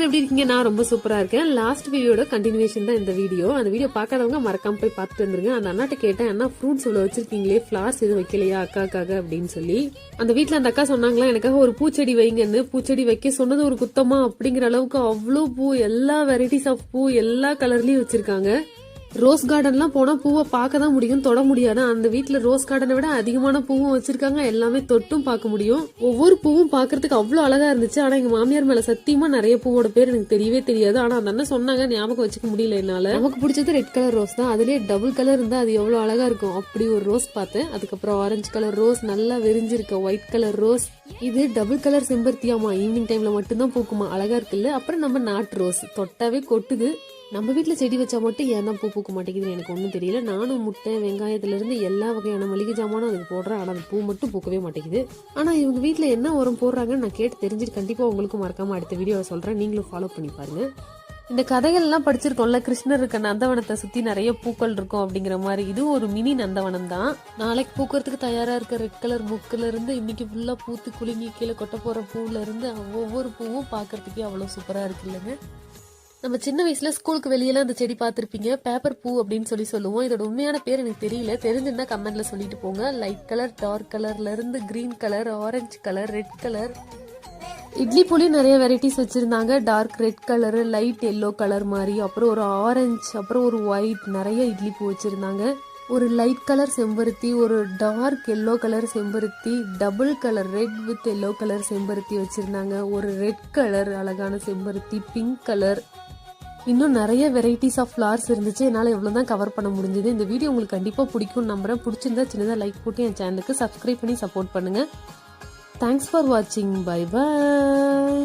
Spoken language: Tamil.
எப்படி இருக்கீங்க? நான் ரொம்ப சூப்பரா இருக்கேன். லாஸ்ட் வீடியோட கண்டினியூஷன் தான் இந்த வீடியோ. அந்த வீடியோ பார்க்காதவங்க மறக்காம போய் பார்த்துட்டு வந்துருங்க. அந்த அண்ணாட்ட கேட்டேன், அண்ணா ஃப்ரூட்ஸ் இவ்வளவு வச்சிருக்கீங்களே, ஃபிளார்ஸ் எதுவும் வைக்கலையா அக்காக்காக அப்படின்னு சொல்லி. அந்த வீட்டுல அந்த அக்கா சொன்னாங்களா, எனக்காக ஒரு பூச்செடி வைங்கன்னு. பூச்செடி வைக்க சொன்னது ஒரு குத்தமா அப்படிங்கிற அளவுக்கு அவ்வளோ பூ, எல்லா வெரைட்டிஸ் ஆஃப் பூ எல்லா கலர்லயும் வச்சிருக்காங்க. ரோஸ் கார்டன்லாம் போனா பூவை பார்க்க தான் முடியும், தொட முடியாது. அந்த வீட்டுல ரோஸ் கார்டனை விட அதிகமான பூவும் வச்சிருக்காங்க. எல்லாமே தொட்டும் பார்க்க முடியும். ஒவ்வொரு பூவும் பாக்குறதுக்கு அவ்வளவு அழகா இருந்துச்சு. ஆனா எங்க மாமியார் மேல சத்தியமா நிறைய பூவோட பேர் எனக்கு தெரியவே தெரியாது. ஆனா அந்த அண்ணன் சொன்னாங்க, ஞாபகம் வச்சுக்க முடியல என்னால. நமக்கு பிடிச்சது ரெட் கலர் ரோஸ் தான். அதுலயே டபுள் கலர் இருந்தா அது எவ்வளவு அழகா இருக்கும். அப்படி ஒரு ரோஸ் பார்த்தேன். அதுக்கப்புறம் ஆரஞ்சு கலர் ரோஸ், நல்லா விரிஞ்சிருக்க ஒயிட் கலர் ரோஸ். இது டபுள் கலர் செம்பருத்தியாமா, ஈவினிங் டைம்ல மட்டும்தான் பூக்குமா, அழகா இருக்குல்ல. அப்புறம் நம்ம நாட்டு ரோஸ் தொட்டாவே கொட்டுது. நம்ம வீட்டுல செடி வச்சா மட்டும் ஏன் தான் பூ பூக்க மாட்டேங்குதுன்னு எனக்கு ஒன்றும் தெரியல. நானும் முட்டை வெங்காயத்துல இருந்து எல்லா வகையான மளிகை ஜாமானும் அதுக்கு போடுறேன். ஆனா அந்த பூ மட்டும் பூக்கவே மாட்டேங்குது. ஆனா இவங்க வீட்டுல என்ன உரம் போடுறாங்கன்னு நான் கேட்டு தெரிஞ்சுட்டு கண்டிப்பா உங்களுக்கு மறக்காம அடுத்த வீடியோவை சொல்றேன். நீங்களும் ஃபாலோ பண்ணி பாருங்க. இந்த கதைகள் எல்லாம் படிச்சிருக்கோம்ல, கிருஷ்ணர் இருக்க நந்தவனத்தை சுத்தி நிறைய பூக்கள் இருக்கும் அப்படிங்கிற மாதிரி. இது ஒரு மினி நந்தவனம் தான். நாளைக்கு பூக்கிறதுக்கு தயாரா இருக்க ரெட் கலர் புக்குல இருந்து இன்னைக்கு ஃபுல்லா பூத்து குலுங்கி கீழே கொட்ட போற பூல இருந்து ஒவ்வொரு பூவும் பாக்குறதுக்கே அவ்வளவு சூப்பரா இருக்கு இல்லைங்க. நம்ம சின்ன வயசுல ஸ்கூலுக்கு வெளியெல்லாம் அந்த செடி பார்த்திருப்பீங்க, பேப்பர் பூ அப்படின்னு சொல்லுவோம். இதோட உண்மையான பேர் எனக்கு தெரியல, தெரிஞ்சிருந்தா கமெண்ட்ல சொல்லிட்டு போங்க. லைட் கலர், டார்க் கலர்ல இருந்து green colour, orange colour, red colour. Idli பூலையும் நிறைய வெரைட்டிஸ் வச்சிருந்தாங்க. Dark red colour, light yellow colour மாதிரி, அப்புறம் ஒரு ஆரஞ்சு, அப்புறம் ஒரு ஒயிட், நிறைய இட்லி பூ வச்சிருந்தாங்க. ஒரு லைட் கலர் செம்பருத்தி, ஒரு டார்க் எல்லோ கலர் செம்பருத்தி, double colour red with yellow colour செம்பருத்தி வச்சிருந்தாங்க. ஒரு ரெட் கலர் அழகான செம்பருத்தி, பிங்க் கலர், இன்னும் நிறைய வெரைட்டிஸ் ஆஃப் ஃபிளார்ஸ் இருந்துச்சு. என்னால் எவ்வளோதான் கவர் பண்ண முடிஞ்சது. இந்த வீடியோ உங்களுக்கு கண்டிப்பாக பிடிக்கும் நம்புறேன். பிடிச்சிருந்தா சின்னதாக லைக் போட்டு என் சேனலுக்கு சப்ஸ்கிரைப் பண்ணி சப்போர்ட் பண்ணுங்க. தேங்க்ஸ் ஃபார் வாட்சிங். Bye by.